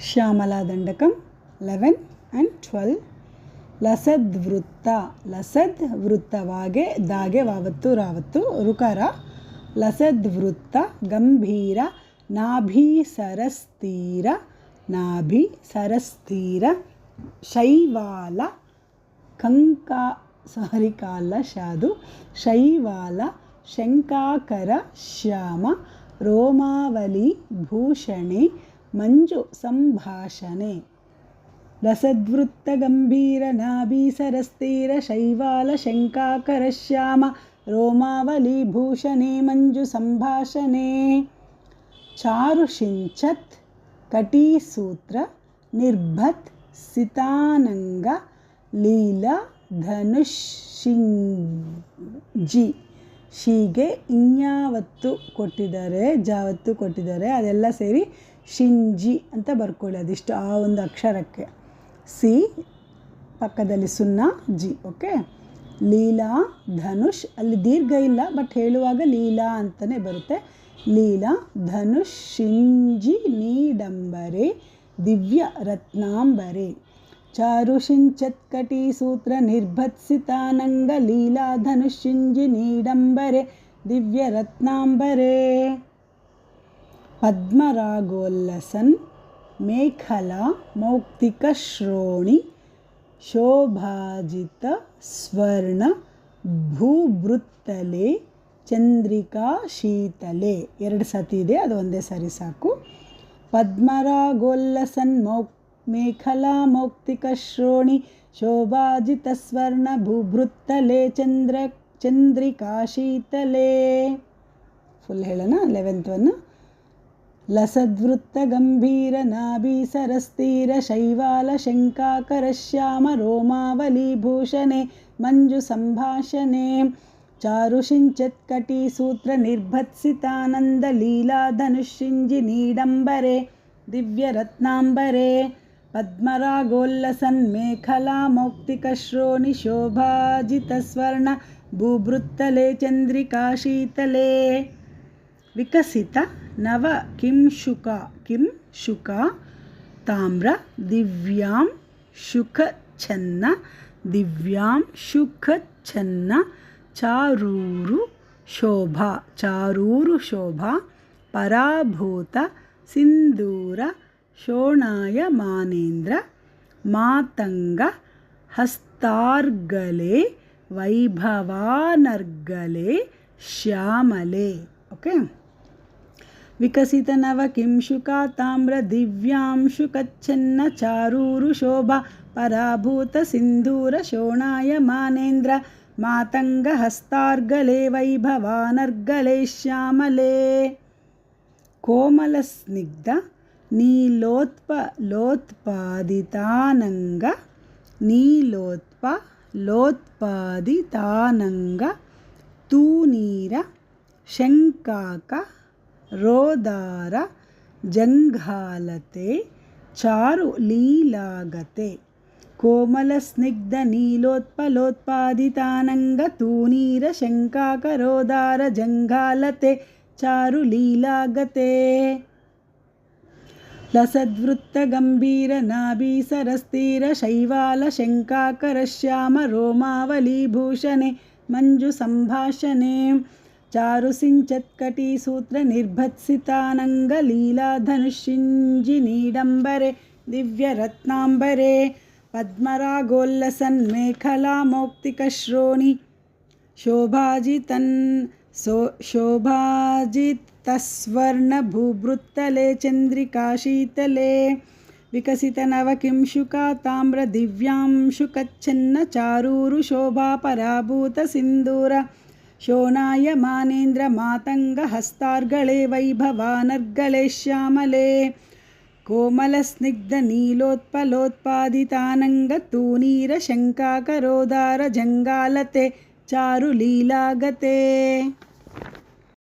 ಶ್ಯಾಮಲಾದಂಡಕಂ 11 and 12. ಲಸದ್ವೃತ್ತ, ಲಸದ್ ವೃತ್ತವಾಗೆ ದಾಗೆ ವಾವತ್ತು ರಾವತ್ತು ರುಕಾರ. ಲಸದ್ವೃತ್ತ ಗಂಭೀರ ನಾಭಿ ಸರಸ್ತೀರ, ನಾಭಿ ಸರಸ್ತೀರ ಶೈವಾಲ ಕಾಲ ಶಾದು ಶೈವಾಲ ಶಂಕಾಕರ ಶ್ಯಾಮ ರೋಮಾವಲಿ ಭೂಷಣೆ ಮಂಜು ಸಂಭಾಷಣೆ. ಲಸದ್ವೃತ್ತ ಗಂಭೀರ ನಾಭಿ ಸರಸ್ತೀರ ಶೈವಾಲ ಶಂಕಾಕರ ಶ್ಯಾಮ ರೋಮಾವಲಿ ಭೂಷಣೆ ಮಂಜು ಸಂಭಾಷಣೆ. ಚಾರುಷಿಂಚತ್ ಕಟೀಸೂತ್ರ ನಿರ್ಭತ್ ಸಿತಾನಂಗ ಲೀಲಾ ಧನುಷಿಂಜಿ. ಶೀಗೆ ಇನ್ಯಾವತ್ತು ಕೊಟ್ಟಿದ್ದಾರೆ, ಜಾವತ್ತು ಕೊಟ್ಟಿದ್ದಾರೆ, ಅದೆಲ್ಲ ಸೇರಿ ಶಿಂಜಿ ಅಂತ ಬರ್ಕೊಳ್ಳಿ. ಅದಿಷ್ಟು ಆ ಒಂದು ಅಕ್ಷರಕ್ಕೆ. ಸಿ ಪಕ್ಕದಲ್ಲಿ ಸುನ್ನ ಜಿ. ಓಕೆ. ಲೀಲಾ ಧನುಷ್, ಅಲ್ಲಿ ದೀರ್ಘ ಇಲ್ಲ, ಬಟ್ ಹೇಳುವಾಗ ಲೀಲಾ ಅಂತಲೇ ಬರುತ್ತೆ. ಲೀಲಾ ಧನುಷ್ ಶಿಂಜಿ ನೀಡಂಬರೆ ದಿವ್ಯ ರತ್ನಾಂಬರೆ. ಚಾರುಷಿಂಚತ್ಕಟಿ ಸೂತ್ರ ನಿರ್ಭತ್ಸಿತಾನಂಗ ಲೀಲಾ ಧನುಷಿಂಜಿ ನೀಡಂಬರೆ ದಿವ್ಯ ರತ್ನಾಂಬರೆ. ಪದ್ಮರಾಗೋಲ್ಲಸನ್ ಮೇಖಲಾ ಮೌಕ್ತಿಕ ಶ್ರೋಣಿ ಶೋಭಾಜಿತ ಸ್ವರ್ಣ ಭೂಭೃತ್ತಲೆ ಚಂದ್ರಿಕಾ ಶೀತಲೆ. 2 ಸತಿ ಇದೆ, ಅದು ಒಂದೇ ಸಾರಿ ಸಾಕು. ಪದ್ಮರಾಗೋಲ್ಲಸನ್ ಮೇಖಲಾ ಮೌಕ್ತಿಕ ಶ್ರೋಣಿ ಶೋಭಾಜಿತ ಸ್ವರ್ಣ ಭೂಭೃತ್ತಲೆ ಚಂದ್ರಿಕಾ ಶೀತಲೆ. ಫುಲ್ ಹೇಳೋಣ. 11th one. ಲಸದ್ವೃತ್ತ ಗಂಭೀರ ನಾಭಿ ಸರಸ್ತೀರ ಶೈವಾಲ ಶಂಕಾಕರ ಶ್ಯಾಮ ರೋಮಾವಲಿ ಭೂಷಣೆ ಮಂಜು ಸಂಭಾಷಣೆ. ಚಾರುಷಿಂಚತ್ಕಟಿ ಸೂತ್ರ ನಿರ್ಭತ್ಸಿತಾನಂದ ಲೀಲಾ ಧನುಷಿಂಜಿ ನೀಡಂಬರೆ ದಿವ್ಯ ರತ್ನಾಂಬರೆ. ಪದ್ಮರಾಗೋಲ್ಲಸನ್ ಮೇಖಲಾ ಮೌಕ್ತಿಕ ಶ್ರೋಣಿ ಶೋಭಾಜಿತ ಸ್ವರ್ಣ ಭೂಭೃತ್ತಲೆ ಚಂದ್ರಿಕಾ ಶೀತಲೆ. ವಿಕಸಿತ ನವ ಕಿಂ ಶುಕ ತಾಮ್ರ ದಿವ್ಯಾಂ ಶುಖಚ್ಛನ್ನ ದಿವ್ಯಾಂ ಶುಖಚ್ಛನ್ನ ಚಾರೂರು ಶೋಭಾ ಪರಾಭೂತ ಸಿಂಧೂರ ಶೋಣಾಯ ಮಾನೇಂದ್ರ ಮಾತಂಗ ಹಸ್ತಾರ್ಗಲೆ ವೈಭವಾನರ್ಗಲೆ ಶ್ಯಾಮಲೆ. ಓಕೆ. ವಿಕಸಿತ ನವ ಕಿಂಶುಕ ತಾಮ್ರ ದಿವ್ಯಾಂ ಶುಕಚ್ಛನ್ನ ಚಾರೂರು ಶೋಭಾ ಪರಾಭೂತ ಸಿಂಧೂರ ಶೋಣಾಯ ಮಾನೇಂದ್ರ ಮಾತಂಗ ಹಸ್ತಾರ್ಗಲೆ ವೈಭವಾನರ್ಗಲೆ ಶ್ಯಾಮಲೆ. ಕೋಮಲ ಸ್ನಿಗ್ಧ ಲೋತ್ಪಾದಿತಾನಂಗ ಲೋತ್ಪಾದಿತಾನಂಗ ತೂನೀರ ಶಂಕಾಕ ರೋದಾರ ಜಂಘಾಲತೆ ಚಾರು ಲೀಲಾಗತೆ. ಕೋಮಲ ಸ್ನಿಗ್ಧ ನೀಲೋತ್ಪಾದಿತಾನಂಗ ತೂನೀರ ಶಂಕಾಕ ರೋದಾರ ಜಂಘಾಲತೆ ಚಾರು ಲೀಲಾಗತೆ. ಲಸದ್ವೃತ್ತ ಗಂಭೀರ ನಾಭಿ ಸರಸ್ತೀರ ಶೈವಾಲ ಶಂಕಾಕರ ಶ್ಯಾಮ ರೋಮಾವಲಿ ಭೂಷಣೆ ಮಂಜು ಸಂಭಾಷಣೆ. ಚಾರುಸಿಂಚತ್ಕಟಿ ಸೂತ್ರ ನಿರ್ಭತ್ಸಿತಾನಂಗ ಲೀಲಾ ಧನುಷಿಂಜಿ ನೀಡಂಬರೆ ದಿವ್ಯ ರತ್ನಾಂಬರೆ. ಪದ್ಮರಾಗೋಲ್ಲಸನ್ ಮೇಖಲಾ ಮೌಕ್ತಿಕ ಶ್ರೋಣಿ ಶೋಭಾಜಿತಸ್ವರ್ಣ ಭೂಭೃತ್ತಲೆ ಚಂದ್ರಿಕಾ ಶೀತಲೆ. ವಿಕಸಿತ ನವ ಕಿಂಶುಕ ತಾಮ್ರ ದಿವ್ಯಾಂ ಶುಕಚ್ಛನ್ನ ಚಾರೂರು ಶೋಭಾ ಪರಾಭೂತ ಸಿಂಧೂರ ಶೋಣಾಯ ಮಾನೇಂದ್ರ ಮಾತಂಗ ಹಸ್ತಾರ್ಗಳೆ ವೈಭವಾನರ್ಗಳೆ ಶ್ಯಾಮಲೆ. ಕೋಮಲ ಸ್ನಿಗ್ಧ ನೀಲೋತ್ಪಾದಿತಾನಂಗ ತೂನೀರ ಶಂಕಾಕ ರೋದಾರ ಜಂಗಾಲತೆ ಚಾರು ಲೀಲಾಗತೆ.